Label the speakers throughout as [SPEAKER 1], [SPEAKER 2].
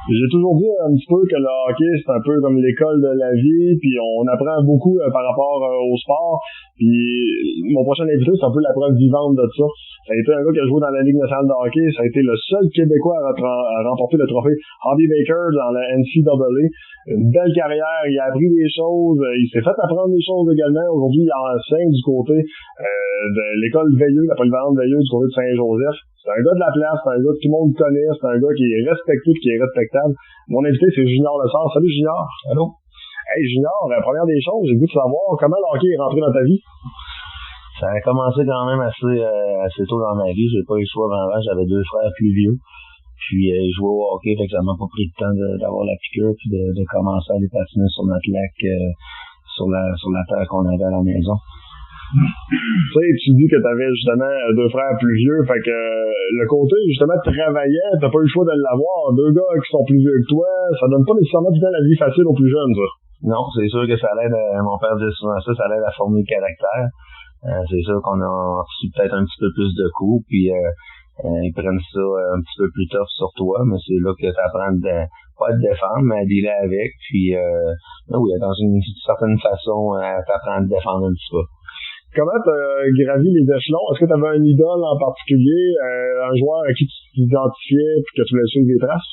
[SPEAKER 1] J'ai toujours dit un petit peu que le hockey, c'est un peu comme l'école de la vie, puis on apprend beaucoup par rapport au sport. Puis mon prochain invité, c'est un peu la preuve vivante de ça. Ça a été un gars qui a joué dans la Ligue nationale de hockey. Ça a été le seul Québécois à remporter le trophée Hobey Baker dans la NCAA. Une belle carrière, il a appris des choses, il s'est fait apprendre des choses également. Aujourd'hui, il enseigne du côté de l'école Veilleux, la polyvalente Veilleux du côté de Saint-Joseph. C'est un gars de la place, c'est un gars que tout le monde connaît, c'est un gars qui est respecté et qui est respectable. Mon invité, c'est Junior Lessard. Salut Junior.
[SPEAKER 2] Allô?
[SPEAKER 1] Hey Junior, première des choses, j'ai le goût de savoir comment le hockey est rentré dans ta vie.
[SPEAKER 2] Ça a commencé quand même assez tôt dans ma vie. J'ai pas eu le choix avant. J'avais 2 frères plus vieux. Puis je jouais au hockey, fait que ça m'a pas pris le temps d'avoir la piqûre puis de commencer à aller patiner sur notre lac sur la terre qu'on avait à la maison.
[SPEAKER 1] Tu sais, tu dis que t'avais justement 2 frères plus vieux, fait que le côté justement travaillant, t'as pas eu le choix de l'avoir. 2 gars qui sont plus vieux que toi, ça donne pas nécessairement tout le temps la vie facile aux plus jeunes, ça.
[SPEAKER 2] Non, c'est sûr que ça l'aide, mon père disait souvent ça l'aide à former le caractère. C'est sûr qu'on a reçu peut-être un petit peu plus de coups, puis ils prennent ça un petit peu plus tough sur toi, mais c'est là que t'apprends pas à te défendre, mais à dealer avec, puis oui, dans une certaine façon, t'apprends à te défendre un petit peu.
[SPEAKER 1] Comment t'as gravi les échelons? Est-ce que t'avais un idole en particulier, un joueur à qui tu t'identifiais puis que tu voulais suivre des traces?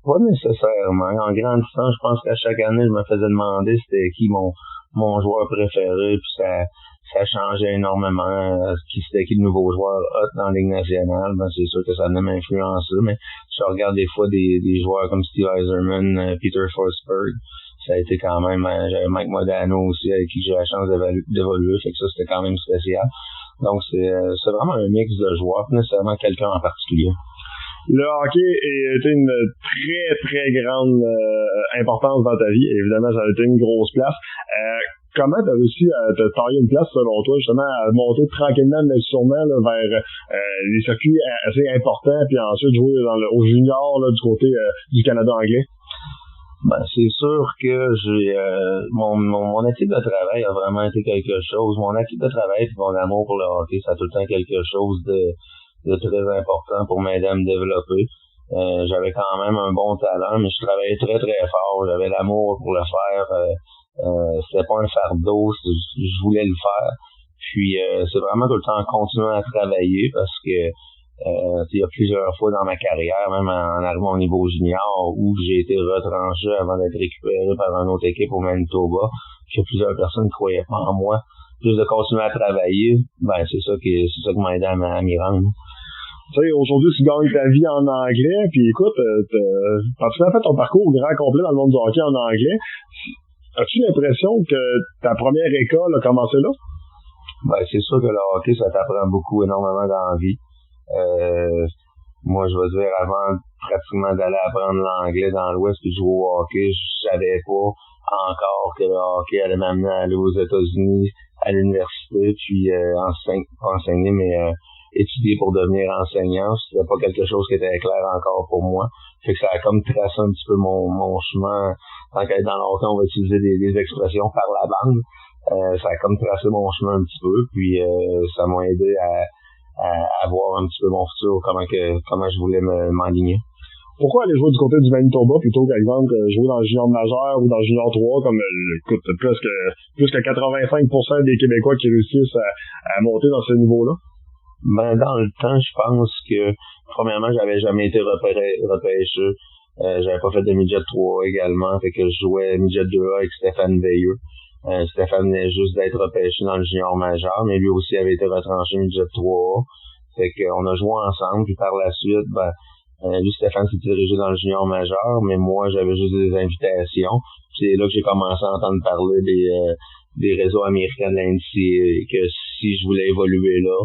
[SPEAKER 2] Pas nécessairement. En grandissant, je pense qu'à chaque année, je me faisais demander c'était qui mon joueur préféré, puis ça changeait énormément. C'était qui le nouveau joueur hot dans la Ligue nationale? Ben, c'est sûr que ça venait m'influencer, mais je regarde des fois des joueurs comme Steve Yzerman, Peter Forsberg. Ça a été quand même, j'avais Mike Modano aussi, avec qui j'ai la chance d'évoluer, fait que ça, c'était quand même spécial. Donc, c'est vraiment un mix de joueurs, pas nécessairement quelqu'un en particulier.
[SPEAKER 1] Le hockey a été une très, très grande importance dans ta vie. Évidemment, ça a été une grosse place. Comment tu as réussi à te tailler une place, selon toi, justement, à monter tranquillement, mais sûrement là, vers les circuits assez importants, puis ensuite jouer au junior là, du côté du Canada anglais?
[SPEAKER 2] Ben, c'est sûr que j'ai mon équipe de travail a vraiment été quelque chose. Mon équipe de travail et mon amour pour le hockey, ça a tout le temps quelque chose de très important pour m'aider à me développer. J'avais quand même un bon talent, mais je travaillais très très fort. J'avais l'amour pour le faire. C'était pas un fardeau, je voulais le faire. Puis c'est vraiment tout le temps en continuant à travailler parce que il y a plusieurs fois dans ma carrière, même en arrivant au niveau junior, où j'ai été retranché avant d'être récupéré par une autre équipe au Manitoba, que plusieurs personnes ne croyaient pas en moi. Plus de continuer à travailler, ben c'est ça qui m'a aidé à m'y rendre.
[SPEAKER 1] Tu sais, aujourd'hui, tu gagnes ta vie en anglais, puis écoute, quand tu as fait ton parcours grand complet dans le monde du hockey en anglais, as-tu l'impression que ta première école a commencé là?
[SPEAKER 2] Ben, c'est sûr que le hockey, ça t'apprend beaucoup, énormément dans la vie. Moi, je veux dire, avant pratiquement d'aller apprendre l'anglais dans l'Ouest et jouer au hockey, je savais pas encore que le hockey allait m'amener à aller aux États-Unis, à l'université, puis enseigner, mais étudier pour devenir enseignant. C'était pas quelque chose qui était clair encore pour moi. Fait que ça a comme tracé un petit peu mon chemin. Tant qu'être dans le hockey, on va utiliser des expressions par la bande. Ça a comme tracé mon chemin un petit peu, puis ça m'a aidé à voir un petit peu mon futur, comment je voulais m'enligner.
[SPEAKER 1] Pourquoi aller jouer du côté du Manitoba plutôt qu'exemple jouer dans le junior majeur ou dans le junior 3 comme écoute, plus que 85% des Québécois qui réussissent à monter dans ce niveau-là?
[SPEAKER 2] Ben dans le temps, je pense que premièrement, j'avais jamais été repêché. J'avais pas fait de midget 3 également, fait que je jouais midget 2A avec Stéphane Veilleux. Stéphane venait juste d'être repêché dans le junior majeur, mais lui aussi avait été retranché midget 3A. Fait qu'on a joué ensemble, puis par la suite, lui, Stéphane s'est dirigé dans le junior majeur, mais moi, j'avais juste des invitations. Puis c'est là que j'ai commencé à entendre parler des réseaux américains de l'NCAA, que si je voulais évoluer là,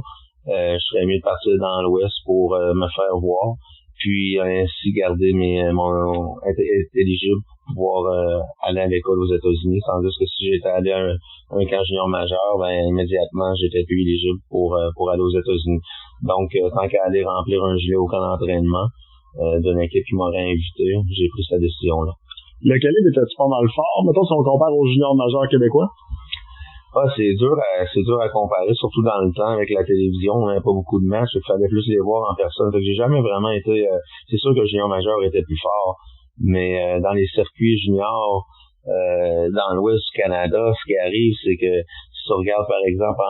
[SPEAKER 2] je serais mieux de partir dans l'Ouest pour me faire voir, puis ainsi garder être éligible pour pouvoir aller à l'école aux États-Unis, tandis que si j'étais allé à un camp junior majeur, immédiatement j'étais plus éligible pour aller aux États-Unis. Donc tant qu'à aller remplir un gilet au camp d'entraînement d'une équipe qui m'aurait invité, j'ai pris cette décision-là.
[SPEAKER 1] Le calibre était-tu pas mal fort? Mettons si on compare aux juniors majeurs québécois?
[SPEAKER 2] C'est dur à comparer, surtout dans le temps avec la télévision. On n'avait pas beaucoup de matchs, il fallait plus les voir en personne. Fait que j'ai jamais vraiment été. C'est sûr que le junior majeur était plus fort, Mais dans les circuits juniors, dans l'Ouest du Canada, ce qui arrive, c'est que si tu regardes par exemple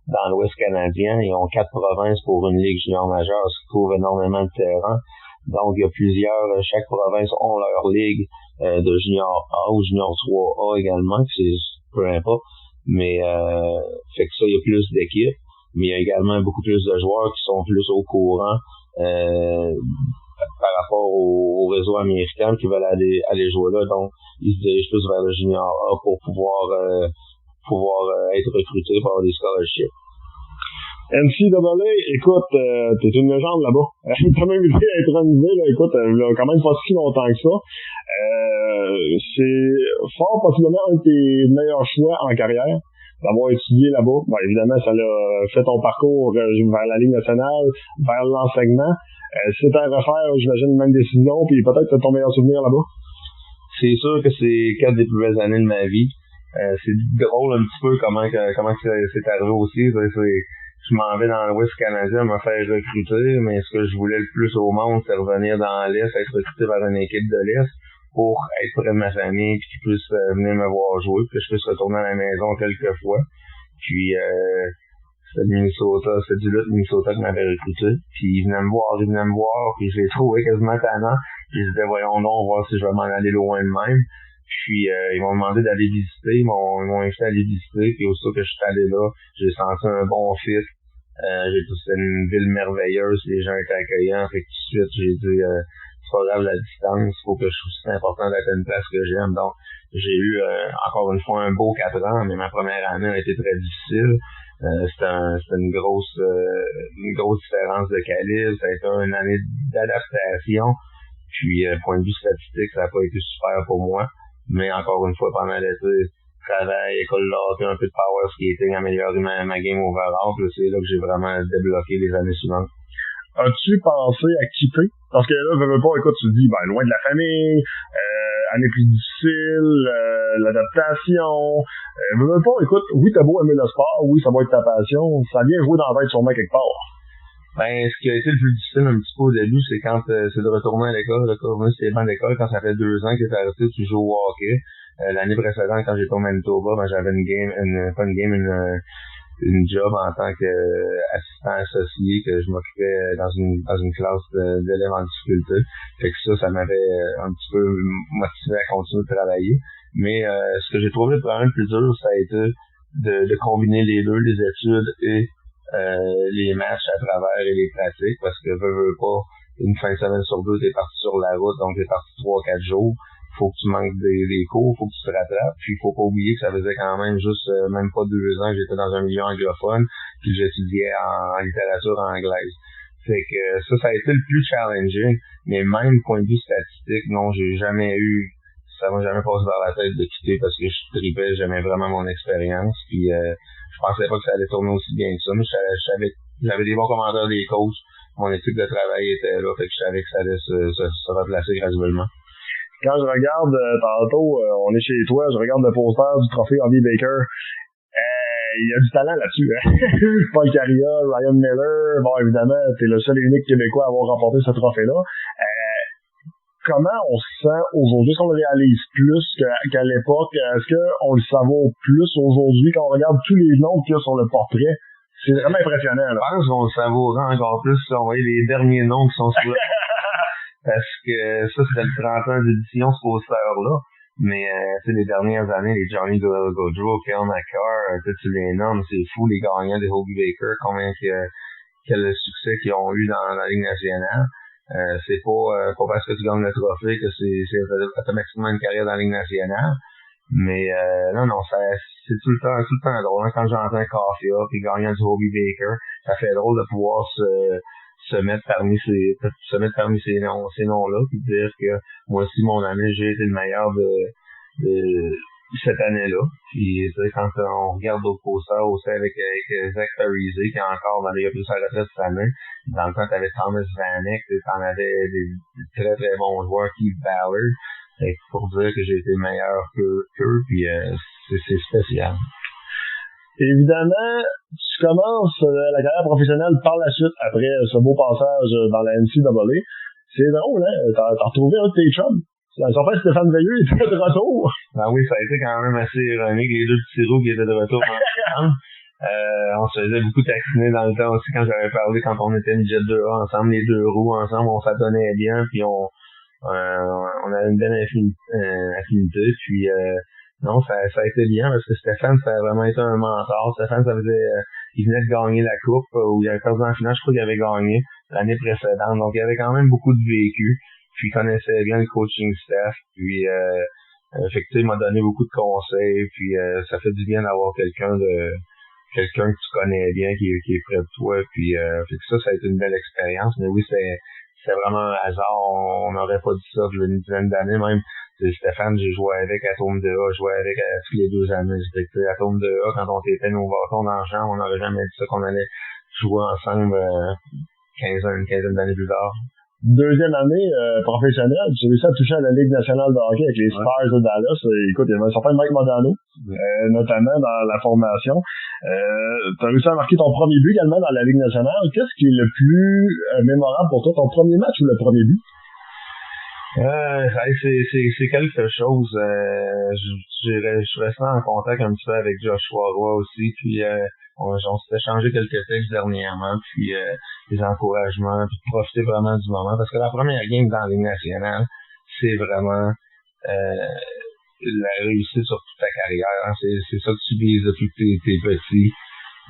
[SPEAKER 2] dans l'Ouest canadien, ils ont 4 provinces pour une ligue junior majeure, ce qui couvre énormément de terrain. Donc, il y a chaque province ont leur ligue de junior A ou junior 3A également, c'est peu importe. Mais fait que ça, il y a plus d'équipes, mais il y a également beaucoup plus de joueurs qui sont plus au courant par rapport au réseau américain qui veulent aller jouer là. Donc, ils se dirigent plus vers le junior A pour pouvoir être recrutés pour avoir des scholarships.
[SPEAKER 1] NCAA, écoute, t'es une légende là-bas. T'as même été intronisé, là, écoute, quand même pas si longtemps que ça. C'est fort possiblement un de tes meilleurs choix en carrière d'avoir étudié là-bas. Bon, évidemment, ça l'a fait ton parcours vers la Ligue nationale, vers l'enseignement. C'est à refaire, j'imagine, même décision, puis peut-être ton meilleur souvenir là-bas.
[SPEAKER 2] C'est sûr que c'est 4 des plus belles années de ma vie. C'est drôle un petit peu comment c'est arrivé aussi. Je m'en vais dans l'Ouest canadien me faire recruter, mais ce que je voulais le plus au monde, c'est revenir dans l'Est, être recruté par une équipe de l'Est pour être près de ma famille, puis qu'ils puissent venir me voir jouer, puis que je puisse retourner à la maison quelques fois. Puis c'était du Minnesota qui m'avait recruté. Puis ils venaient me voir, puis je les trouvais quasiment tannants. Puis je disais, voyons donc, voir si je vais m'en aller loin de même. Puis ils m'ont demandé d'aller visiter, ils m'ont invité à aller visiter, puis aussitôt que je suis allé là, j'ai senti un bon fit. C'était une ville merveilleuse, les gens étaient accueillants, fait que tout de suite j'ai dit c'est pas grave la distance, faut que je trouve c'est important d'être à une place que j'aime. Donc j'ai eu encore une fois un beau 4 ans, mais ma première année a été très difficile. C'était une grosse différence de calibre, ça a été une année d'adaptation. Puis point de vue statistique, ça n'a pas été super pour moi. Mais encore une fois, pendant l'été, travail, école d'hockey, un peu de power skating, améliorer ma game overall, puis c'est là que j'ai vraiment débloqué les années suivantes.
[SPEAKER 1] As-tu pensé à quitter? Parce que là, veux pas, écoute, tu te dis, loin de la famille, année plus difficile, l'adaptation, veux pas, écoute, oui, t'as beau aimer le sport, oui, ça va être ta passion, ça vient jouer dans la tête sûrement quelque part.
[SPEAKER 2] Ce qui a été le plus difficile un petit peu au début, c'est quand c'est de retourner à l'école, retourner sur les bancs d'école, quand ça fait 2 ans que t'as arrêté de jouer au hockey. L'année précédente, quand j'étais au Manitoba, j'avais une job en tant qu'assistant associé, que je m'occupais dans une classe d'élèves en difficulté. Fait que ça m'avait un petit peu motivé à continuer de travailler. Mais ce que j'ai trouvé vraiment le plus dur, ça a été de combiner les deux, les études et les matchs à travers et les pratiques, parce que veux pas, une fin de semaine sur 2, t'es parti sur la route, donc t'es parti 3-4 jours. Faut que tu manques des cours, faut que tu te rattrapes, puis faut pas oublier que ça faisait quand même juste même pas 2 ans que j'étais dans un milieu anglophone, puis j'étudiais en littérature anglaise. Fait que ça a été le plus challenging, mais même point de vue statistique, non, ça m'a jamais passé par la tête de quitter parce que je tripais, j'aimais vraiment mon expérience, puis je pensais pas que ça allait tourner aussi bien que ça, mais j'avais des bons commentaires des coachs, mon équipe de travail était là, fait que je savais que ça allait se replacer graduellement.
[SPEAKER 1] Quand je regarde tantôt, on est chez toi, je regarde le poster du trophée Hobey Baker. Il y a du talent là-dessus. Hein? Paul Carrier, Ryan Miller, bon évidemment, t'es le seul et unique Québécois à avoir remporté ce trophée-là. Comment on se sent aujourd'hui? Est-ce qu'on le réalise plus qu'à l'époque? Est-ce qu'on le savoure plus aujourd'hui quand on regarde tous les noms qu'il y a sur le portrait? C'est vraiment impressionnant. Là.
[SPEAKER 2] Je pense qu'on le savourait encore plus si on voyait les derniers noms qui sont sur le parce que ça, c'était le 31 d'édition, ce poster-là. Mais, les dernières années, les Johnny Gaudreau, Kel McCarr, tu les nommes, c'est fou, les gagnants des Hobey Baker, quel succès qu'ils ont eu dans la Ligue nationale. C'est pas parce que tu gagnes le trophée que c'est automatiquement une carrière dans la Ligue nationale. Mais, non, c'est tout le temps drôle. Quand j'entends Kafia, puis gagnant du Hobey Baker, ça fait drôle de pouvoir se mettre parmi ces noms-là, puis dire que moi aussi, mon année, j'ai été le meilleur de cette année-là. Puis, quand on regarde d'autres posters aussi avec Zach Parise, qui est encore dans les plus à la retraite cette année, dans le temps, t'avais Thomas Vanek, t'en avais des très très bons joueurs, Keith Ballard. Pour dire que j'ai été meilleur qu'eux, puis c'est spécial.
[SPEAKER 1] Évidemment, tu commences la carrière professionnelle par la suite, après ce beau passage dans la NCAA. C'est drôle, hein? T'as retrouvé un de tes chums. Son frère Stéphane Veilleux était de retour.
[SPEAKER 2] Ben oui, ça a été quand même assez ironique, les deux petits roues qui étaient de retour ensemble. On se faisait beaucoup taquiner dans le temps aussi quand j'avais parlé, quand on était midget 2A ensemble, les deux roues ensemble, on s'adonnait bien, puis on avait une belle affinité, puis non, ça a été bien parce que Stéphane, ça a vraiment été un mentor. Stéphane, ça faisait, il venait de gagner la coupe, où il avait perdu en finale, je crois qu'il avait gagné l'année précédente, donc il avait quand même beaucoup de vécu. Puis il connaissait bien le coaching staff, puis effectivement il m'a donné beaucoup de conseils, puis ça fait du bien d'avoir quelqu'un que tu connais bien qui est près de toi, puis fait que ça a été une belle expérience. Mais oui, c'est vraiment un hasard, on n'aurait pas dit ça il y a une dizaine d'années même. Stéphane, j'ai joué avec Atome 2A, je jouais avec tous les 2 années. J'étais Atome 2A, quand on t'était nos bâtons dans le champ, on n'aurait jamais dit ça qu'on allait jouer ensemble une quinzaine d'années plus tard.
[SPEAKER 1] Deuxième année professionnelle, j'ai réussi à toucher à la Ligue nationale de hockey avec les Spurs de Dallas. Écoute, il y avait un certain Mike Modano, notamment dans la formation. Tu as réussi à marquer ton premier but également dans la Ligue nationale. Qu'est-ce qui est le plus mémorable pour toi, ton premier match ou le premier but?
[SPEAKER 2] C'est quelque chose. Je suis resté en contact un petit peu avec Joshua Roy aussi, puis on s'est échangé quelques textes dernièrement, puis des encouragements, puis profiter vraiment du moment, parce que la première game dans la Ligue nationale, c'est vraiment la réussite sur toute ta carrière. Hein. C'est ça que tu vises depuis que t'es petit.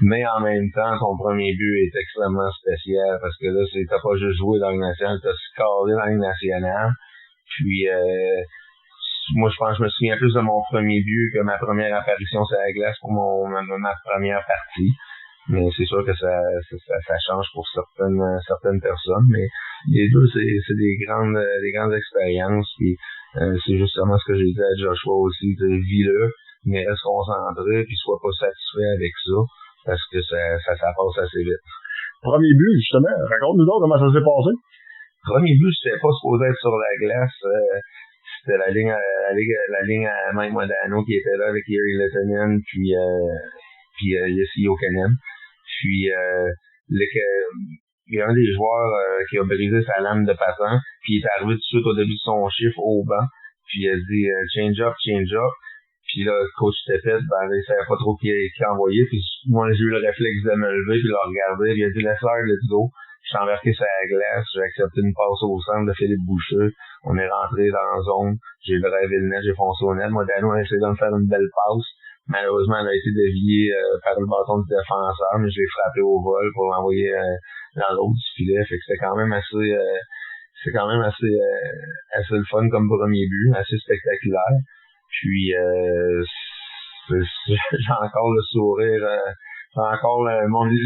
[SPEAKER 2] Mais en même temps, ton premier but est extrêmement spécial, parce que là, t'as pas juste joué dans la Ligue nationale, t'as scoré dans la Ligue nationale. Puis moi je pense que je me souviens plus de mon premier but que ma première apparition sur la glace pour ma première partie. Mais c'est sûr que ça change pour certaines personnes. Mais les deux, c'est des grandes expériences. Puis c'est justement ce que j'ai dit à Joshua aussi, vis-le, mais reste concentré, puis sois pas satisfait avec ça, parce que ça passe assez vite.
[SPEAKER 1] Premier but, justement, raconte-nous donc comment ça s'est passé.
[SPEAKER 2] Premier but, c'était pas supposé être sur la glace. C'était la ligne à Mike Modano qui était là avec Yuri Lehtinen puis Jesse Iokanen. Puis il y a un des joueurs qui a brisé sa lame de patin, puis il est arrivé tout de suite au début de son chiffre au banc, puis il a dit change up. Puis là, le coach Tepet, il savait pas trop qui envoyait, puis moi j'ai eu le réflexe de me lever puis de le regarder, puis il a dit laisse-le, let's go. Je suis embarqué sur la glace, j'ai accepté une passe au centre de Philippe Boucher. On est rentré dans la zone, j'ai drivé le net, j'ai foncé au net. Modano a essayé de me faire une belle passe. Malheureusement, elle a été déviée par le bâton du défenseur, mais je l'ai frappé au vol pour l'envoyer dans l'autre du filet. Fait que c'était quand même assez le fun comme premier but, assez spectaculaire. Puis j'ai encore le sourire, j'ai encore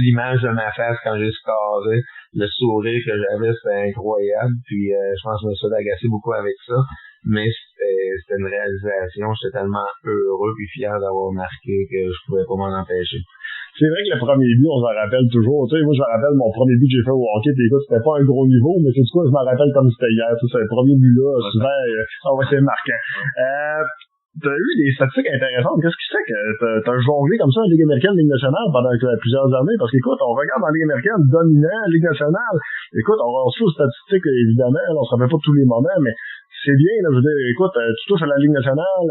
[SPEAKER 2] l'image de ma face quand j'ai scoré. Le sourire que j'avais, c'était incroyable. Puis je pense que je me suis agacé beaucoup avec ça. Mais c'était une réalisation. J'étais tellement heureux et fier d'avoir marqué que je pouvais pas m'en empêcher.
[SPEAKER 1] C'est vrai que le premier but, on s'en rappelle toujours. Tu sais, moi, je me rappelle mon premier but que j'ai fait au hockey. Puis écoute, c'était pas un gros niveau, mais c'est quoi, je m'en rappelle comme c'était hier. Tu sais, le premier but-là, souvent, c'est marquant. T'as eu des statistiques intéressantes. Qu'est-ce qui fait que t'as jonglé comme ça en Ligue américaine, Ligue nationale pendant plusieurs années? Parce qu'écoute, on regarde en Ligue américaine, dominant, Ligue nationale. Écoute, on se fait aux statistiques, évidemment, on se rappelle pas tous les moments, mais c'est bien, là, je veux dire, écoute, tu touches à la Ligue nationale,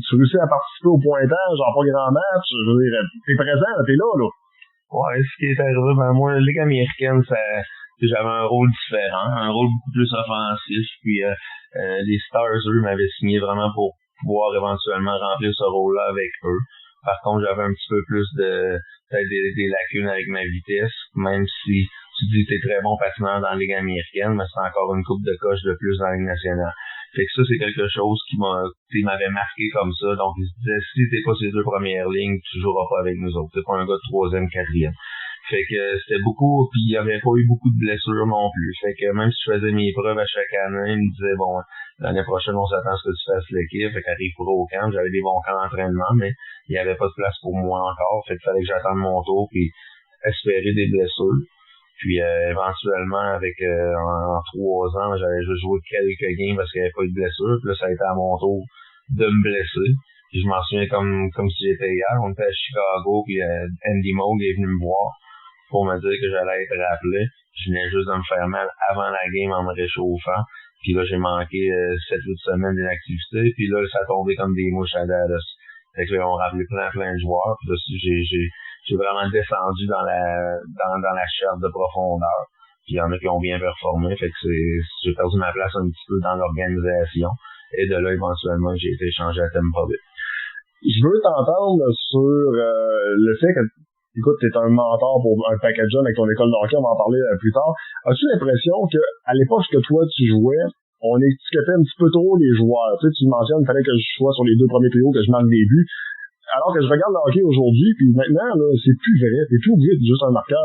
[SPEAKER 1] tu réussis à participer au pointage, en pas grand match, je veux dire, t'es présent, t'es là.
[SPEAKER 2] Ouais, ce qui est arrivé, moi, la Ligue américaine, j'avais un rôle différent, un rôle beaucoup plus offensif, puis les Stars, eux, m'avaient signé vraiment pour pouvoir éventuellement remplir ce rôle-là avec eux. Par contre, j'avais un petit peu plus peut-être des lacunes avec ma vitesse, même si tu dis que t'es très bon patineur dans la Ligue américaine, mais c'est encore une coupe de coche de plus dans la Ligue nationale. Fait que ça, c'est quelque chose qui m'avait marqué comme ça. Donc, il se disait, si t'es pas ces deux premières lignes, tu joueras pas avec nous autres. T'es pas un gars de troisième, quatrième. Fait que c'était beaucoup, puis il y avait pas eu beaucoup de blessures non plus. Fait que même si je faisais mes preuves à chaque année, il me disait, bon, l'année prochaine, on s'attend à ce que tu fasses l'équipe. Fait qu'arrive pour au camp, j'avais des bons camps d'entraînement, mais il y avait pas de place pour moi encore. Fait qu'il fallait que j'attende mon tour, puis espérer des blessures. Puis éventuellement, avec en 3 ans, j'avais juste joué quelques games parce qu'il n'y avait pas eu de blessure. Puis là, ça a été à mon tour de me blesser. Puis je m'en souviens comme si j'étais hier. On était à Chicago, puis Andy Moog est venu me voir pour me dire que j'allais être rappelé. Je venais juste de me faire mal avant la game en me réchauffant. Puis là, j'ai manqué 7-8 semaines d'inactivité. Puis là, ça a tombé comme des mouches à Dallas. Fait que là, on rappelé plein de joueurs. Puis là, j'ai vraiment descendu dans la chaîne de profondeur. Puis il y en a qui ont bien performé. Fait que j'ai perdu ma place un petit peu dans l'organisation. Et de là, éventuellement, j'ai été échangé à Tampa Bay.
[SPEAKER 1] Je veux t'entendre sur le fait que, écoute, t'es un mentor pour un paquet de jeunes avec ton école de hockey, on va en parler plus tard. As-tu l'impression que à l'époque que toi tu jouais, on étiquetait un petit peu trop les joueurs? Tu sais, tu mentionnes, il fallait que je sois sur les 2 premiers trios, que je marque des buts. Alors que je regarde le hockey aujourd'hui, puis maintenant, là, c'est plus vrai. T'es plus obligé d'être juste un marqueur.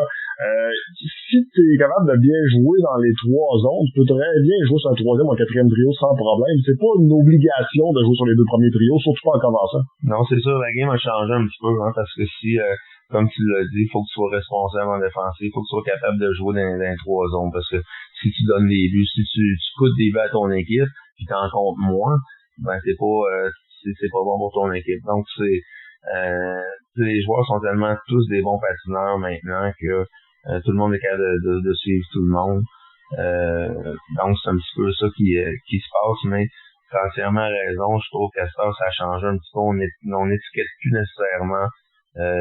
[SPEAKER 1] Si t'es capable de bien jouer dans les 3 zones, tu peux très bien jouer sur un 3e ou un 4e trio sans problème. C'est pas une obligation de jouer sur les 2 premiers trios, surtout pas en commençant.
[SPEAKER 2] Non, c'est sûr, la game a changé un petit peu, hein, parce que si, comme tu l'as dit, il faut que tu sois responsable en défensive, il faut que tu sois capable de jouer dans les 3 zones, parce que si tu donnes des buts, si tu coûtes des buts à ton équipe, puis t'en comptes moins, ben c'est pas bon pour ton équipe. Donc les joueurs sont tellement tous des bons patineurs maintenant que tout le monde est capable de suivre tout le monde. Donc c'est un petit peu ça qui se passe, mais tu as entièrement raison. Je trouve qu'à ça a changé un petit peu. On n'étiquette plus nécessairement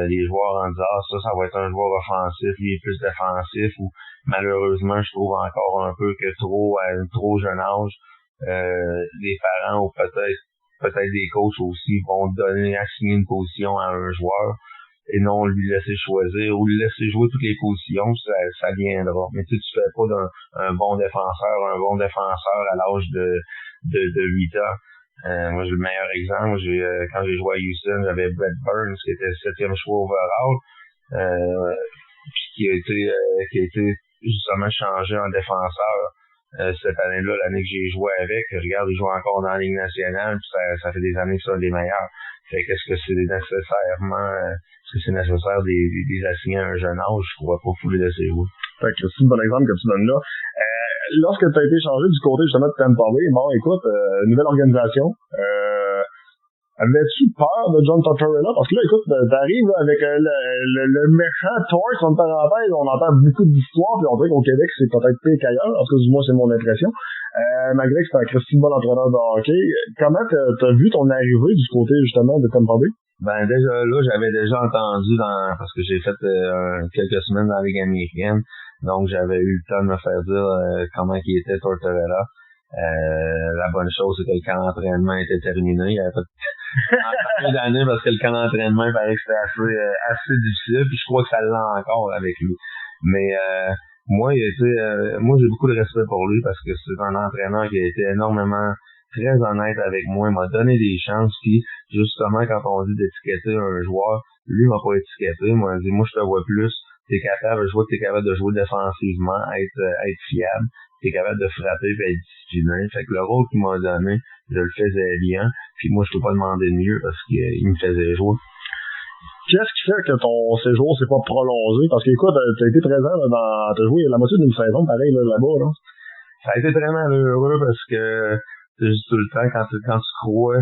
[SPEAKER 2] les joueurs en disant ça va être un joueur offensif, lui est plus défensif, ou malheureusement je trouve encore un peu que à un trop jeune âge, les parents ou peut-être des coachs aussi vont assigner une position à un joueur et non lui laisser choisir ou lui laisser jouer toutes les positions, ça viendra. Mais tu fais pas un bon défenseur à l'âge de 8 ans. Moi, j'ai le meilleur exemple. Quand j'ai joué à Houston, j'avais Brett Burns, qui était 7e choix overall, puis qui a été justement changé en défenseur. Cette année-là, l'année que j'ai joué avec, regarde, il joue encore dans la Ligue nationale, puis ça fait des années que c'est un des meilleurs. Fait qu'est-ce que c'est nécessaire de les assigner à un jeune âge? Je pourrais pas fouler laisser jouer.
[SPEAKER 1] Fait que c'est un bon exemple que tu donnes là. Lorsque tu as été changé du côté justement de Tampa Bay, bon, écoute, nouvelle organisation, avais-tu peur de John Tortorella? Parce que là, écoute, t'arrives avec le méchant Torch, en parenthèse, on entend beaucoup d'histoires, puis on dirait qu'au Québec, c'est peut-être pire qu'ailleurs, en tout cas, du moins, c'est mon impression. Malgré que c'est un Christy bon entraîneur de hockey, comment t'as vu ton arrivée du côté, justement, de Tampa Bay?
[SPEAKER 2] Ben, déjà là, j'avais déjà entendu parce que j'ai fait quelques semaines dans la Ligue américaine, donc j'avais eu le temps de me faire dire comment il était Tortorella. La bonne chose, c'est que le camp d'entraînement était terminé. Il y avait pas de d'années parce que le camp d'entraînement, il paraît que c'était assez difficile, puis je crois que ça l'a encore avec lui. Mais moi, j'ai beaucoup de respect pour lui parce que c'est un entraîneur qui a été énormément très honnête avec moi, il m'a donné des chances, puis justement, quand on dit d'étiqueter un joueur, lui m'a pas étiqueté, moi, il dit, moi, je te vois plus, je vois que t'es capable de jouer défensivement, être fiable, t'es capable de frapper et être discipliné. Fait que le rôle qu'il m'a donné, je le faisais bien, puis moi, je peux pas demander de mieux parce qu'il me faisait jouer.
[SPEAKER 1] Qu'est-ce qui fait que ton séjour s'est pas prolongé? Parce que, écoute, t'as été présent, t'as joué la moitié d'une saison, pareil, là-bas, là.
[SPEAKER 2] Ça a été très malheureux parce que c'est juste tout le temps, quand tu crois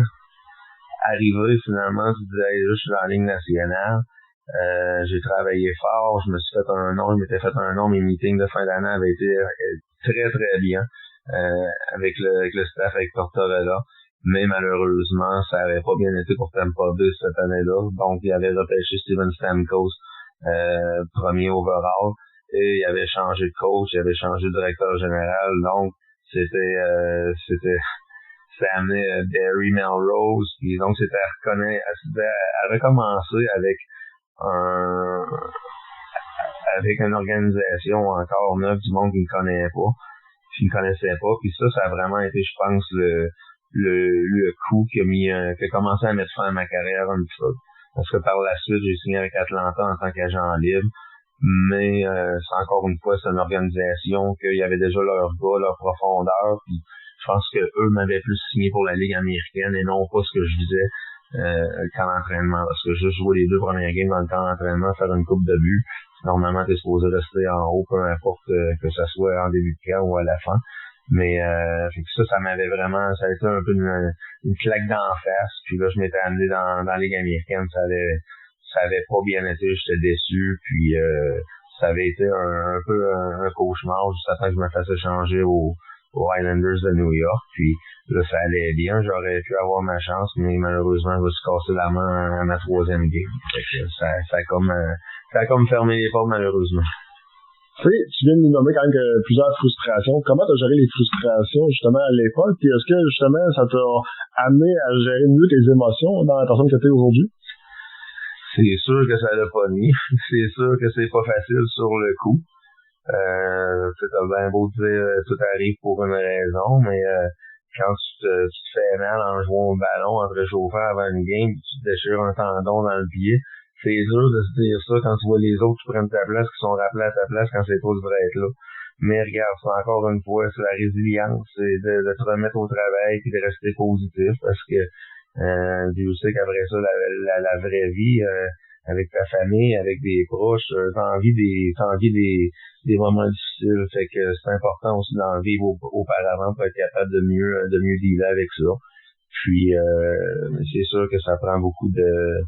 [SPEAKER 2] arriver, finalement, tu disais, je suis dans la Ligue nationale. J'ai travaillé fort, je m'étais fait un nom, mes meetings de fin d'année avaient été très, très bien, avec le staff, avec Tortorella. Mais malheureusement, ça avait pas bien été pour Tampa Bay cette année-là. Donc, il avait repêché Steven Stamkos, premier overall, et il avait changé de coach, il avait changé de directeur général. Donc, ça amenait Barry Melrose, puis donc c'était à recommencer avec une organisation encore neuve du monde qui ne connaissait pas, puis ça a vraiment été, je pense, le coup qui a commencé à mettre fin à ma carrière un petit peu. Parce que par la suite, j'ai signé avec Atlanta en tant qu'agent libre, mais c'est encore une fois, c'est une organisation qu'il y avait déjà leur gars, leur profondeur, puis je pense que eux m'avaient plus signé pour la Ligue américaine et non pas ce que je disais le camp d'entraînement. Parce que juste jouer les 2 premières games dans le camp d'entraînement, faire une coupe de but, normalement t'es supposé rester en haut, peu importe que ça soit en début de camp ou à la fin. Mais ça m'avait vraiment, ça a été un peu une claque d'en face. Puis là, je m'étais amené dans la Ligue américaine, ça avait pas bien été, j'étais déçu. Puis ça avait été un peu un cauchemar, juste après que je me fasse changer au aux Islanders de New York. Puis là, ça allait bien. J'aurais pu avoir ma chance, mais malheureusement, je me suis cassé la main à ma 3e game. Fait que ça a comme fermé les portes, malheureusement.
[SPEAKER 1] Tu sais, tu viens de nous nommer quand même plusieurs frustrations. Comment tu as géré les frustrations justement à l'époque? Puis est-ce que justement ça t'a amené à gérer mieux tes émotions dans la personne que tu es aujourd'hui?
[SPEAKER 2] C'est sûr que ça l'a pas mis. C'est sûr que c'est pas facile sur le coup. T'as bien beau dire tout arrive pour une raison, mais quand tu te fais mal en jouant au ballon, en te réchauffant avant une game, tu te déchires un tendon dans le pied, c'est dur de se dire ça quand tu vois les autres qui prennent ta place, qui sont rappelés à ta place quand c'est toi qui devrais être là. Mais regarde, c'est encore une fois, c'est la résilience, c'est de te remettre au travail et de rester positif parce que Dieu sait qu'après ça, la vraie vie, avec ta famille, avec des proches, t'as envie des moments difficiles. Fait que c'est important aussi d'en vivre auparavant pour être capable de mieux dealer avec ça. Puis c'est sûr que ça prend beaucoup de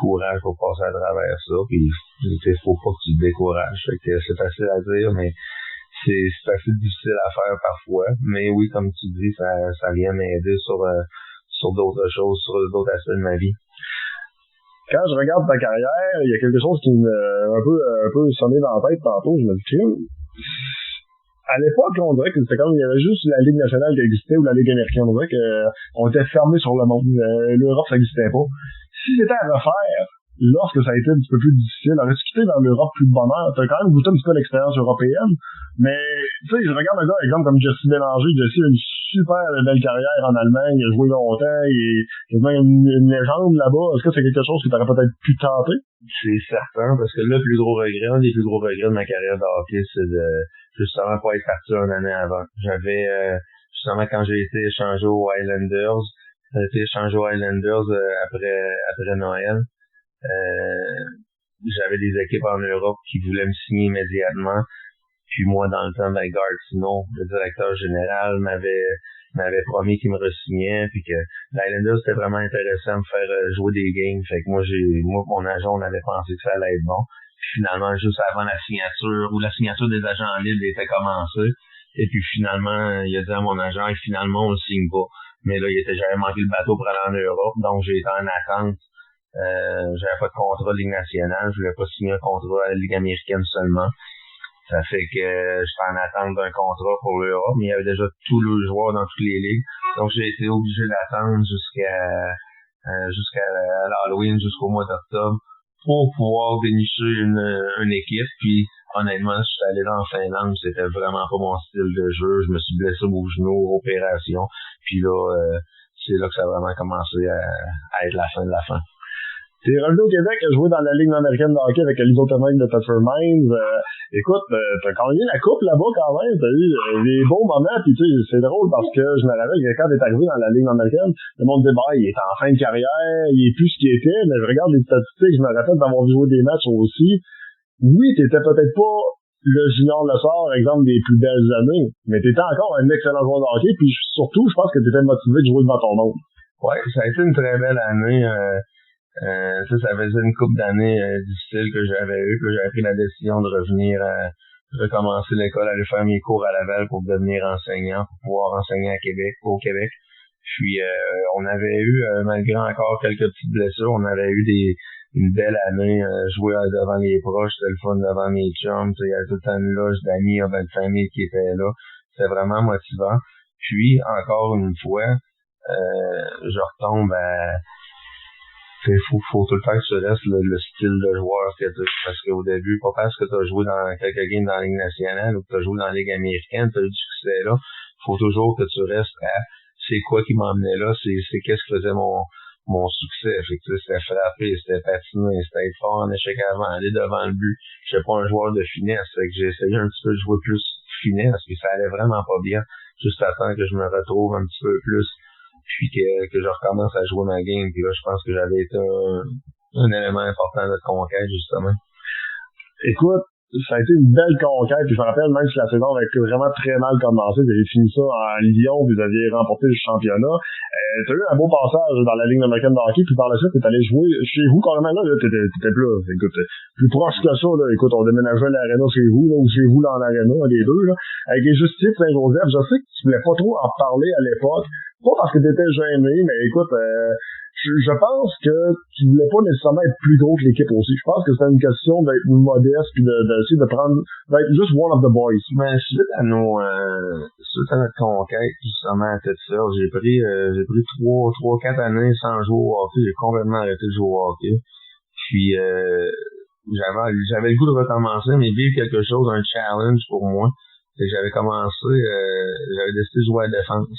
[SPEAKER 2] courage pour passer à travers ça. Puis il faut pas que tu te décourages. Fait que c'est facile à dire, mais c'est assez difficile à faire parfois. Mais oui, comme tu dis, ça vient m'aider sur d'autres choses, sur d'autres aspects de ma vie.
[SPEAKER 1] Quand je regarde ta carrière, il y a quelque chose qui me un peu sonné dans la tête tantôt. Je me dis, à l'époque, on dirait que c'était comme il y avait juste la Ligue nationale qui existait ou la Ligue américaine. On dirait qu'on était fermé sur le monde. L'Europe, ça n'existait pas. Si c'était à refaire, lorsque ça a été un petit peu plus difficile, aurais-tu quitté dans l'Europe plus de bonheur? T'as quand même goûté un petit peu l'expérience européenne, mais tu sais, je regarde un gars, exemple comme Jesse Bélanger. Jesse a une super belle carrière en Allemagne, il a joué longtemps, il est quasiment une légende là-bas. Est-ce que c'est quelque chose que t'aurais peut-être pu tenter?
[SPEAKER 2] C'est certain, parce que un des plus gros regrets de ma carrière de hockey, c'est de justement pas être parti une année avant. J'avais justement quand j'ai été échangé aux Islanders, après Noël. J'avais des équipes en Europe qui voulaient me signer immédiatement. Puis moi, dans le temps, Gartino, le directeur général, m'avait promis qu'il me re-signait, puis que l'Islanders, c'était vraiment intéressant de me faire jouer des games. Fait que moi, mon agent, on avait pensé que ça allait être bon. Puis finalement, juste avant la signature des agents libres était commencée. Et puis finalement, il a dit à mon agent, et finalement, on le signe pas. Mais là, j'avais manqué le bateau pour aller en Europe, donc j'ai été en attente. J'avais pas de contrat de Ligue nationale, je voulais pas signer un contrat à la Ligue américaine seulement. Ça fait que j'étais en attente d'un contrat pour l'Europe, mais il y avait déjà tous les joueurs dans toutes les ligues. Donc j'ai été obligé d'attendre jusqu'à l'Halloween, jusqu'au mois d'octobre, pour pouvoir dénicher une équipe. Puis honnêtement, je suis allé en Finlande, c'était vraiment pas mon style de jeu. Je me suis blessé au genou, opération. Puis là, c'est là que ça a vraiment commencé à être la fin de la fin.
[SPEAKER 1] T'es revenu au Québec, joué dans la Ligue américaine de hockey avec l'Isotomic de Thetford Mines. Écoute, t'as gagné la coupe là-bas quand même. T'as eu des beaux moments. Puis tu sais, c'est drôle parce que je me rappelle que quand t'es arrivé dans la Ligue américaine, le monde disait, il est en fin de carrière, il est plus ce qu'il était. Mais je regarde les statistiques, je me rappelle d'avoir joué des matchs aussi. Oui, t'étais peut-être pas le junior Le Sort, exemple, des plus belles années, mais t'étais encore un excellent joueur de hockey. Puis surtout, je pense que t'étais motivé de jouer devant ton monde.
[SPEAKER 2] Ouais, ça a été une très belle année. Ça faisait une couple d'années difficiles que j'avais pris la décision de revenir recommencer l'école, aller faire mes cours à Laval pour devenir enseignant, pour pouvoir enseigner au Québec. Puis on avait eu, malgré encore quelques petites blessures, on avait eu une belle année, jouer devant les proches, c'était le fun devant mes chums, il y avait tout le temps une loge d'amis, de famille qui était là. C'était vraiment motivant. Puis, encore une fois, je retombe à faut tout le temps que tu restes le style de joueur que tu as. Parce qu'au début, pas parce que tu as joué dans quelques games dans la Ligue nationale ou que tu as joué dans la Ligue américaine, tu as eu du succès là. Faut toujours que tu restes à c'est quoi qui m'emmenait là, c'est qu'est-ce qui faisait mon succès. Fait que c'était frapper, c'était patiner, c'était être fort en échec avant, aller devant le but. Je suis pas un joueur de finesse. Fait que j'ai essayé un petit peu de jouer plus finesse, puis ça allait vraiment pas bien. Juste à temps que je me retrouve un petit peu plus. Puis que je recommence à jouer ma game. Puis là, je pense que j'avais été un élément important de notre conquête, justement.
[SPEAKER 1] Écoute, ça a été une belle conquête. Puis je me rappelle, même si la saison avait été vraiment très mal commencé, vous avez fini ça en Lyon, vous aviez remporté le championnat. t'as eu un beau passage dans la Ligue américaine de hockey, puis par la suite, t'es allé jouer chez vous, carrément, là, t'étais plus, écoute, plus proche que ça, là, écoute, on déménageait l'aréna chez vous, là, ou chez vous dans l'aréna, les deux, là, avec les Justices Saint-Joseph. Je sais que tu voulais pas trop en parler à l'époque, pas parce que t'étais gêné, mais écoute, je pense que tu voulais pas nécessairement être plus gros que l'équipe aussi. Je pense que c'était une question d'être modeste puis d'essayer de prendre, d'être juste one of the boys.
[SPEAKER 2] Mais suite à notre conquête, justement, à Tête-Serre, j'ai pris 3-4 années sans jouer au hockey. J'ai complètement arrêté de jouer au hockey. Puis, j'avais le goût de recommencer, mais vivre quelque chose, un challenge pour moi. C'est que j'avais décidé de jouer à la défense.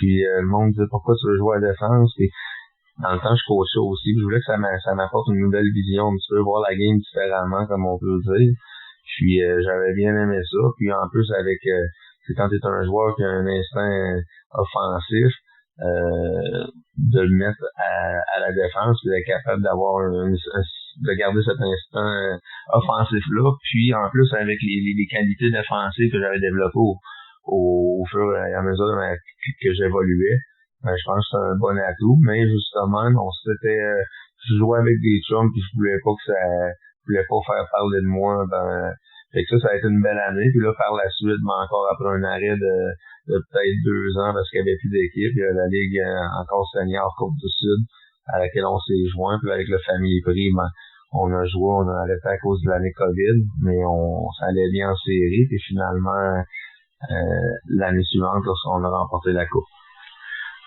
[SPEAKER 2] Puis, le monde disait, pourquoi tu veux jouer à la défense? Puis, dans le temps, je coachais aussi. Je voulais que ça m'apporte une nouvelle vision, un petit peu voir la game différemment, comme on peut dire. Puis j'avais bien aimé ça. Puis en plus, c'est quand t'es un joueur qui a un instinct offensif, de le mettre à la défense, puis d'être capable de garder cet instinct offensif-là. Puis en plus, avec les qualités défensives que j'avais développées au fur et à mesure que j'évoluais. Je pense que c'est un bon atout, mais justement, je jouais avec des chums puis je voulais pas faire parler de moi fait que ça a été une belle année, puis là, par la suite, encore après un arrêt de peut-être 2 ans parce qu'il n'y avait plus d'équipe, il y a la Ligue encore senior Côte du Sud, à laquelle on s'est joint, puis avec le Family Prix, on a arrêté à cause de l'année COVID, mais ça allait bien en série, puis finalement, l'année suivante, lorsqu'on a remporté la Coupe.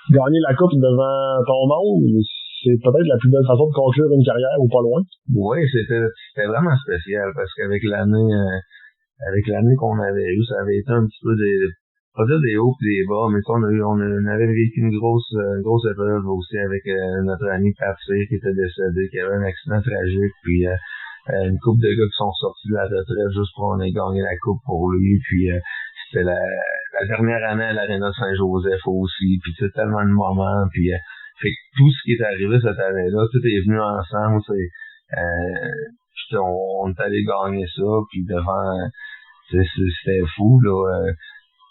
[SPEAKER 1] Gagner la coupe devant ton monde, c'est peut-être la plus belle façon de conclure une carrière ou pas loin.
[SPEAKER 2] Oui, c'était vraiment spécial parce qu'avec l'année qu'on avait eue, ça avait été un petit peu pas dire des hauts et des bas, mais on avait vécu une grosse épreuve aussi avec notre ami Patsy qui était décédé, qui avait un accident tragique, puis une couple de gars qui sont sortis de la retraite juste pour qu'on ait gagné la coupe pour lui, puis c'était la dernière année à l'Aréna Saint-Joseph aussi, puis c'est tellement de moments, puis fait que tout ce qui est arrivé cette année-là, tout est venu ensemble, on est allé gagner ça, puis devant, c'était fou, là,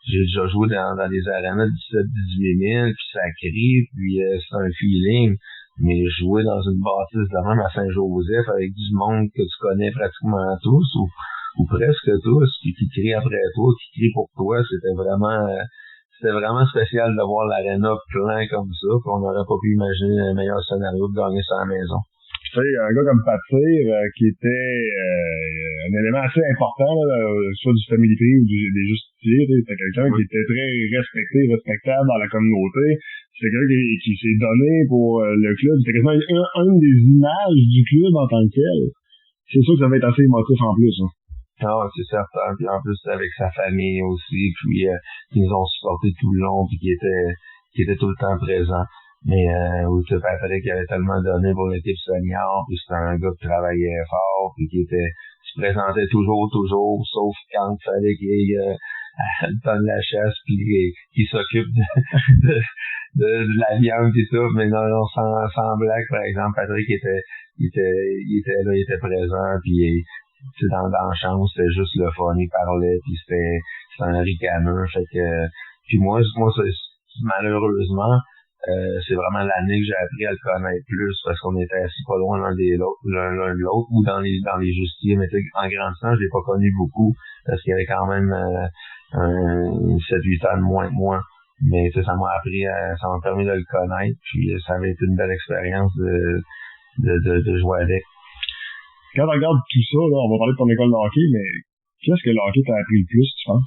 [SPEAKER 2] j'ai déjà joué dans des arénas de 17-18 000, puis ça crie, puis c'est un feeling, mais jouer dans une bâtisse de même à Saint-Joseph avec du monde que tu connais pratiquement tous, ou presque tous, puis qui crient après toi, qui crient pour toi, c'était vraiment spécial de voir l'aréna plein comme ça, puis on n'aurait pas pu imaginer un meilleur scénario de gagner ça à la maison.
[SPEAKER 1] Tu sais, un gars comme Patsy, qui était un élément assez important, là, soit du Family Prix ou des Justiciers, c'était quelqu'un qui était très respectable dans la communauté. C'est quelqu'un qui s'est donné pour le club. C'était quasiment une des images du club en tant que tel. C'est sûr que ça va être assez émotif en plus. Hein.
[SPEAKER 2] Ah, c'est certain. Puis en plus, avec sa famille aussi, puis qui nous ont supportés tout le long, puis qui étaient tout le temps présents. Mais tu Patrick qui avait tellement donné pour l'équipe senior, puis c'était un gars qui travaillait fort, puis qui se présentait toujours, sauf quand il fallait qu'il y ait le temps de la chasse, puis qu'il s'occupe de la viande et tout. Mais non, sans blague, par exemple, Patrick il était là, il était présent, puis dans la chambre, c'était juste le fun, il parlait, puis c'était un ricaneux, fait que puis moi malheureusement c'est vraiment l'année que j'ai appris à le connaître plus parce qu'on était assis pas loin l'un de l'autre ou dans les Justiciers, mais en grandissant, je l'ai pas connu beaucoup parce qu'il y avait quand même 7-8 ans de moins que moi. Mais ça m'a permis de le connaître, puis ça avait été une belle expérience de jouer avec.
[SPEAKER 1] Quand on regarde tout ça, là, on va parler de ton école de hockey, mais qu'est-ce que le hockey t'a appris le plus, tu penses?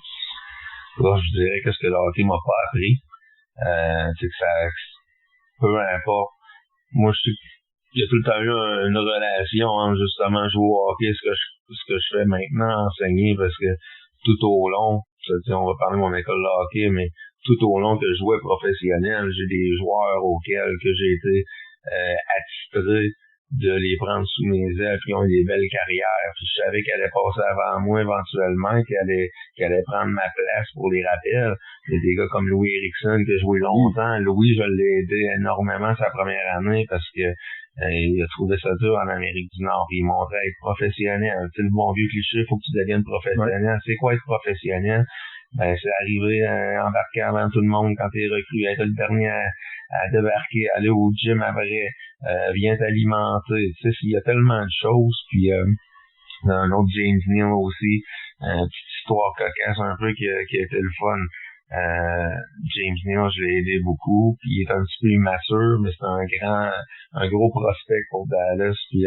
[SPEAKER 2] Là, je dirais que ce que le hockey m'a pas appris, c'est que ça, peu importe. Moi, j'ai tout le temps eu une relation entre justement jouer au hockey, ce que je fais maintenant, enseigner, parce que tout au long, on va parler de mon école de hockey, mais tout au long que je jouais professionnel, j'ai des joueurs auxquels que j'ai été attitré de les prendre sous mes ailes, puis ils ont eu des belles carrières. Puis je savais qu'elle allait passer avant moi éventuellement, qu'elle allait prendre ma place pour les rappels. Il y a des gars comme Louis Eriksson qui a joué longtemps. Louis, je l'ai aidé énormément sa première année parce que il a trouvé ça dur en Amérique du Nord. Puis il montrait être professionnel. C'est le bon vieux cliché, il faut que tu deviennes professionnel. Ouais. C'est quoi être professionnel? Ben, c'est arrivé embarquer avant tout le monde quand t'es recru, être le dernier à débarquer, aller au gym après, viens t'alimenter. Tu sais, il y a tellement de choses. Puis un autre James Neal aussi, petite histoire cocasse un peu qui a été le fun. James Neal, je l'ai aidé beaucoup, puis il est un petit peu immature, mais c'est un gros prospect pour Dallas. Puis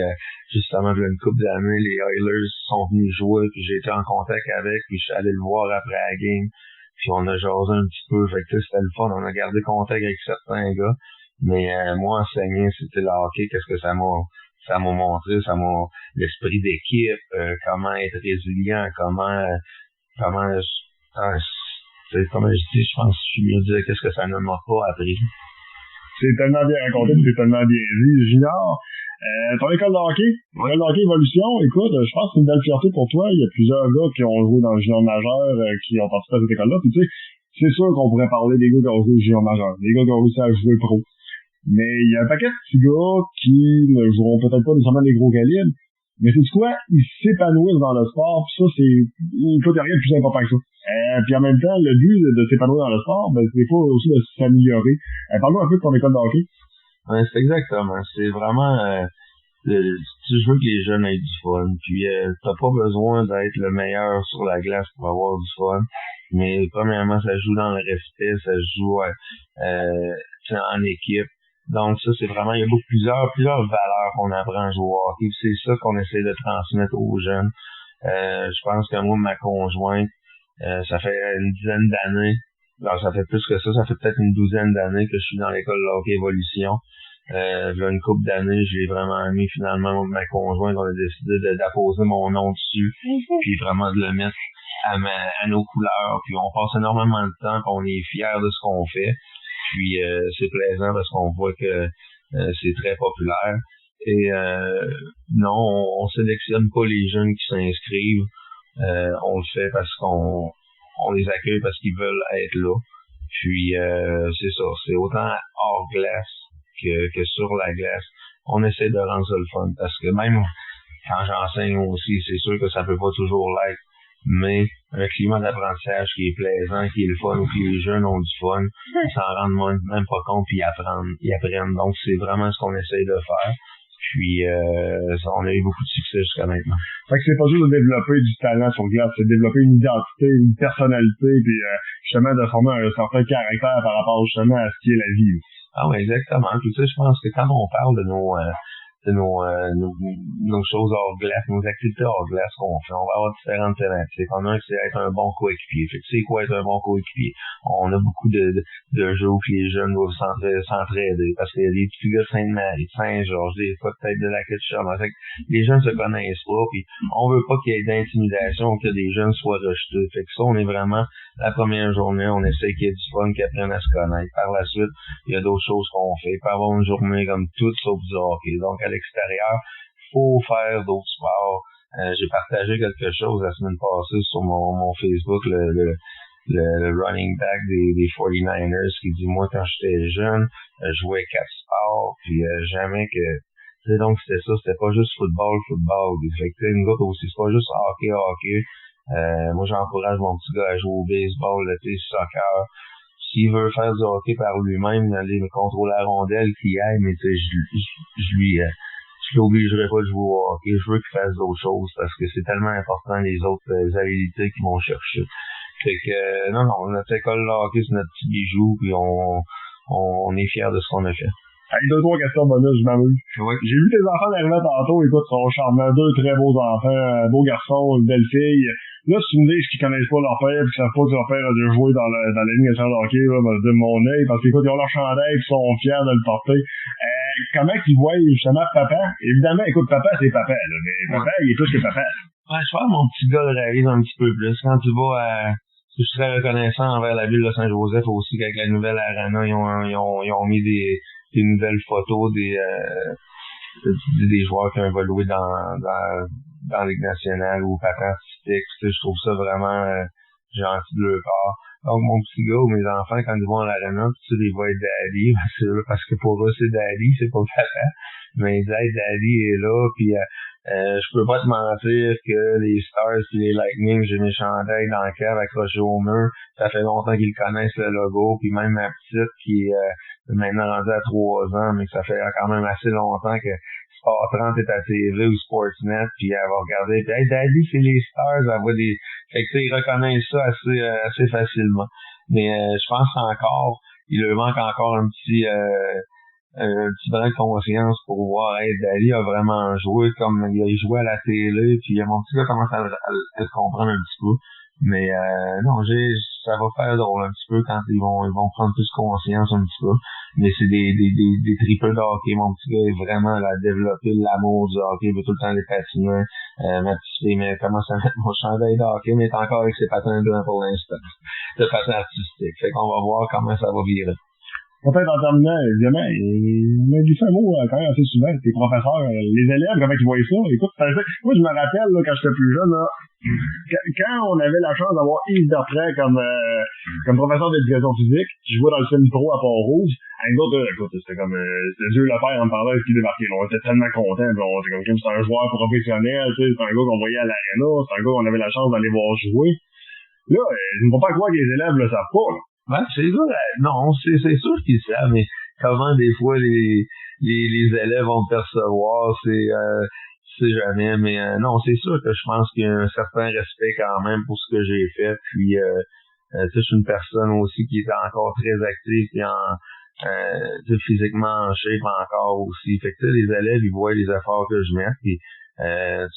[SPEAKER 2] justement, il y a une couple d'années, les Oilers sont venus jouer, puis j'ai été en contact avec, puis je suis allé le voir après la game, puis on a jasé un petit peu, fait que c'était le fun, on a gardé contact avec certains gars, mais moi, enseigner, c'était le hockey, qu'est-ce que ça m'a montré, l'esprit d'équipe, comment être résilient, comment comme je dis, je pense que je suis mieux de dire qu'est-ce que ça ne m'a pas appris.
[SPEAKER 1] C'est tellement bien raconté, c'est tellement bien dit. Junior, ton école de hockey, Évolution, écoute, je pense que c'est une belle fierté pour toi. Il y a plusieurs gars qui ont joué dans le junior majeur, qui ont participé à cette école-là. Puis tu sais, c'est sûr qu'on pourrait parler des gars qui ont joué au junior majeur, des gars qui ont réussi à jouer pro. Mais il y a un paquet de petits gars qui ne joueront peut-être pas nécessairement des gros calibres, mais c'est quoi? Ils s'épanouissent dans le sport, puis ça, écoute, il n'y a rien de plus important que ça. Puis en même temps, le but de s'épanouir dans le sport, ben, c'est pas aussi de s'améliorer. Parle-nous un peu de ton école de hockey.
[SPEAKER 2] Ouais, c'est exactement. C'est vraiment, tu veux que les jeunes aient du fun, puis t'as pas besoin d'être le meilleur sur la glace pour avoir du fun. Mais premièrement, ça joue dans le respect, ça joue en équipe. Donc ça, c'est vraiment, il y a plusieurs valeurs qu'on apprend à jouer au hockey. C'est ça qu'on essaie de transmettre aux jeunes. Je pense que moi, ma conjointe, ça fait une dizaine d'années. Alors, ça fait plus que ça fait peut-être une douzaine d'années que je suis dans l'école de hockey Évolution. Il y a une couple d'années, j'ai vraiment mis finalement ma conjointe, on a décidé d'apposer mon nom dessus, puis vraiment de le mettre à nos couleurs. Puis on passe énormément de temps, puis on est fiers de ce qu'on fait. Puis c'est plaisant parce qu'on voit que c'est très populaire. Et non, on sélectionne pas les jeunes qui s'inscrivent. On le fait parce qu'on les accueille parce qu'ils veulent être là. Puis c'est ça, c'est autant hors glace que sur la glace. On essaie de rendre ça le fun parce que même quand j'enseigne aussi, c'est sûr que ça peut pas toujours l'être. Mais un climat d'apprentissage qui est plaisant, qui est le fun, où les jeunes ont du fun, ils s'en rendent même pas compte, puis ils apprennent. Donc, c'est vraiment ce qu'on essaye de faire. Puis, on a eu beaucoup de succès jusqu'à maintenant.
[SPEAKER 1] Fait que c'est pas juste de développer du talent sur glace, c'est de développer une identité, une personnalité, puis justement de former un certain caractère par rapport justement à ce qui est la vie.
[SPEAKER 2] Ah oui, exactement. Puis, tu sais, je pense que quand on parle de nos choses hors glace, nos activités hors glace qu'on fait. On va avoir différentes thématiques. On a un, c'est être un bon coéquipier. Fait que c'est quoi être un bon coéquipier? On a beaucoup de jeux où les jeunes doivent s'entraider parce qu'il y a des petits gars de Sainte-Marie, de Saint-Georges, des fois peut-être de la Ketchup. Fait que les jeunes se connaissent pas, puis on veut pas qu'il y ait d'intimidation ou que des jeunes soient rejetés. Fait que ça, on est vraiment, la première journée, on essaie qu'il y ait du fun, qu'ils apprennent à se connaître. Par la suite, il y a d'autres choses qu'on fait. Il peut y avoir une journée comme toute sauf du hockey. Donc, à l'extérieur, faut faire d'autres sports. J'ai partagé quelque chose la semaine passée sur mon Facebook, le running back des 49ers qui dit, moi, quand j'étais jeune, je jouais 4 sports, puis jamais que... Tu sais, donc, c'était pas juste football. Fait que, nous autres aussi, c'est pas juste hockey. Moi, j'encourage mon petit gars à jouer au baseball, le soccer. S'il veut faire du hockey par lui-même, aller me contrôler la rondelle, qu'il aille, mais tu sais, je l'obligerai pas de jouer au hockey. Je veux qu'il fasse d'autres choses parce que c'est tellement important les autres habilités qu'ils vont chercher. Fait que, non, notre école de hockey, c'est notre petit bijou, puis on est fiers de ce qu'on a fait.
[SPEAKER 1] Avec 2-3 questions bonus, je m'amuse.
[SPEAKER 2] Oui.
[SPEAKER 1] J'ai vu tes enfants arriver tantôt, écoute, ils sont charmants, 2 très beaux enfants, un beau garçon, une belle fille. Là, si tu me dis qu'ils connaissent pas leur père, puis qu'ils savent pas que leur père a dû jouer dans la ligne nationale de hockey, là, de mon œil, parce qu'écoute, ils ont leur chandail, ils sont fiers de le porter. Comment qu'ils voient justement papa? Évidemment, écoute, papa, c'est papa, là, mais papa, il est plus que papa.
[SPEAKER 2] Ouais, je pense que mon petit gars le réalise un petit peu plus. Quand tu vas je suis très reconnaissant envers la ville de Saint-Joseph aussi, qu'avec la nouvelle arena, ils ont mis des nouvelles photos des joueurs qui ont évolué dans la Ligue nationale ou patins artistiques. Je trouve ça vraiment gentil de leur part. Donc, mon petit gars ou mes enfants, quand ils vont à l'arena, tu les vois Daddy, parce que pour eux, c'est Daddy, c'est pas papa. Mais ils disent, hey, Daddy est là, puis je peux pas te mentir que les Stars et les Lightning, j'ai mes chandails dans le cave accrochés au mur. Ça fait longtemps qu'ils connaissent le logo, puis même ma petite qui est maintenant rendue à 3 ans, mais ça fait quand même assez longtemps que Sport 30 est à TV ou Sportsnet, puis elle va regarder, puis hey, Daddy, c'est les Stars, elle voit des... Fait que ils reconnaissent ça assez facilement. Mais je pense encore, il leur manque encore un petit brin de conscience pour voir, hey, Daddy a vraiment joué comme il a joué à la télé, puis mon petit gars commence à le comprendre un petit peu. Mais non, ça va faire drôle un petit peu quand ils vont prendre plus conscience un petit peu. Mais c'est des triples de hockey. Mon petit gars est vraiment là, à développer l'amour du hockey, il veut tout le temps les patiner. Ma petite fille mais commence à mettre mon chandail de hockey, mais est encore avec ses patins blancs pour l'instant. De patins artistiques. Fait qu'on va voir comment ça va virer.
[SPEAKER 1] Peut-être en terminant, évidemment, il m'a glissé un mot quand même assez souvent, tes professeurs, les élèves, comment ils voient ça. Écoute, moi je me rappelle là, quand j'étais plus jeune, là, quand on avait la chance d'avoir Yves Bertrand comme professeur d'éducation physique, qui jouait dans le semi-pro à Port-Rouge, avec d'autres, écoute, c'était comme c'était Dieu le père en me parlait de ce qui débarquait. On était tellement contents, on était comme c'était un joueur professionnel, tu sais, c'est un gars qu'on voyait à l'aréna, c'est un gars qu'on avait la chance d'aller voir jouer. Là, je ne peux pas croire que les élèves le savent pas, là.
[SPEAKER 2] Ouais, c'est sûr, non, c'est sûr qu'ils savent, mais comment des fois les élèves vont percevoir, c'est jamais, mais non, c'est sûr que je pense qu'il y a un certain respect quand même pour ce que j'ai fait, puis tu sais, je suis une personne aussi qui est encore très active, puis physiquement en shape encore aussi, fait que les élèves, ils voient les efforts que je mets, puis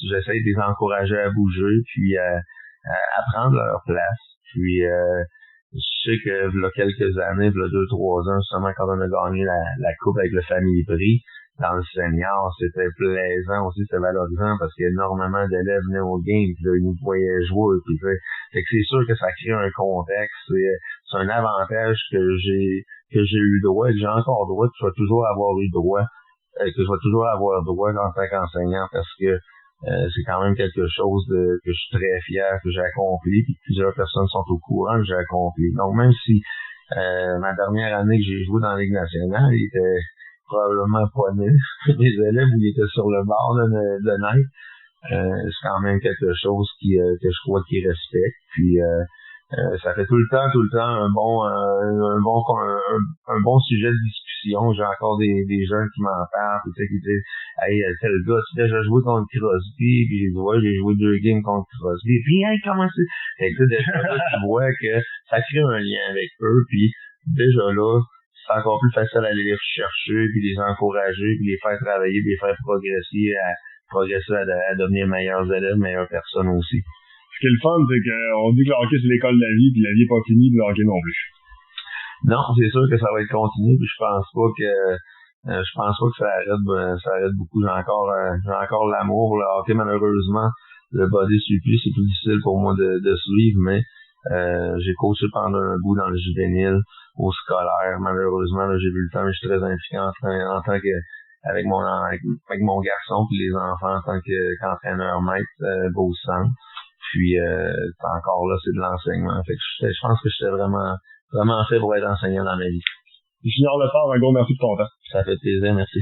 [SPEAKER 2] j'essaie de les encourager à bouger, puis à prendre leur place, puis je sais que il y a quelques années, il y a 2-3 ans, justement, quand on a gagné la coupe avec le Family Prix dans le senior, c'était plaisant aussi, c'était valorisant parce qu'énormément d'élèves venaient au game, puis là, ils nous voyaient jouer, puis fait que c'est sûr que ça crée un contexte, c'est un avantage que j'ai eu droit et que j'ai encore droit, que je vais toujours avoir eu droit, que je vais toujours avoir droit en tant qu'enseignant parce que c'est quand même quelque chose que je suis très fier que j'ai accompli, puis plusieurs personnes sont au courant que j'ai accompli. Donc même si ma dernière année que j'ai joué dans la Ligue nationale, il était probablement pas né. Les élèves, ils étaient sur le bord de naître. C'est quand même quelque chose que je crois qu'ils respectent. Puis ça fait tout le temps un bon sujet de discussion. J'ai encore des jeunes qui m'en parlent, tu sais, qui disent hey, tel gars, tu sais, j'ai joué contre Crosby, puis j'ai dit ouais, j'ai joué 2 games contre Crosby, puis hey, comment c'est? Fait que déjà là, tu vois que ça crée un lien avec eux, puis déjà là, c'est encore plus facile d'aller les chercher, puis les encourager, puis les faire travailler, puis les faire progresser à devenir meilleurs élèves, meilleures personnes aussi.
[SPEAKER 1] Ce qui est le fun, c'est qu'on dit que le hockey, c'est l'école de la vie, puis la vie n'est pas finie, puis le hockey non plus.
[SPEAKER 2] Non, c'est sûr que ça va être continué, puis je pense pas que ça arrête beaucoup. J'ai encore l'amour. Le hockey, malheureusement, le body suivi, c'est plus difficile pour moi de suivre, mais j'ai coaché pendant un bout dans le juvénile, au scolaire. Malheureusement, là, j'ai vu le temps, mais je suis très impliqué en tant que avec mon garçon puis les enfants en tant qu'entraîneur maître beau centre. Puis encore là, c'est de l'enseignement. Fait que je pense que j'étais vraiment fait pour être enseignant dans ma vie.
[SPEAKER 1] Junior Lefort, un gros merci de ton temps.
[SPEAKER 2] Ça fait plaisir, merci.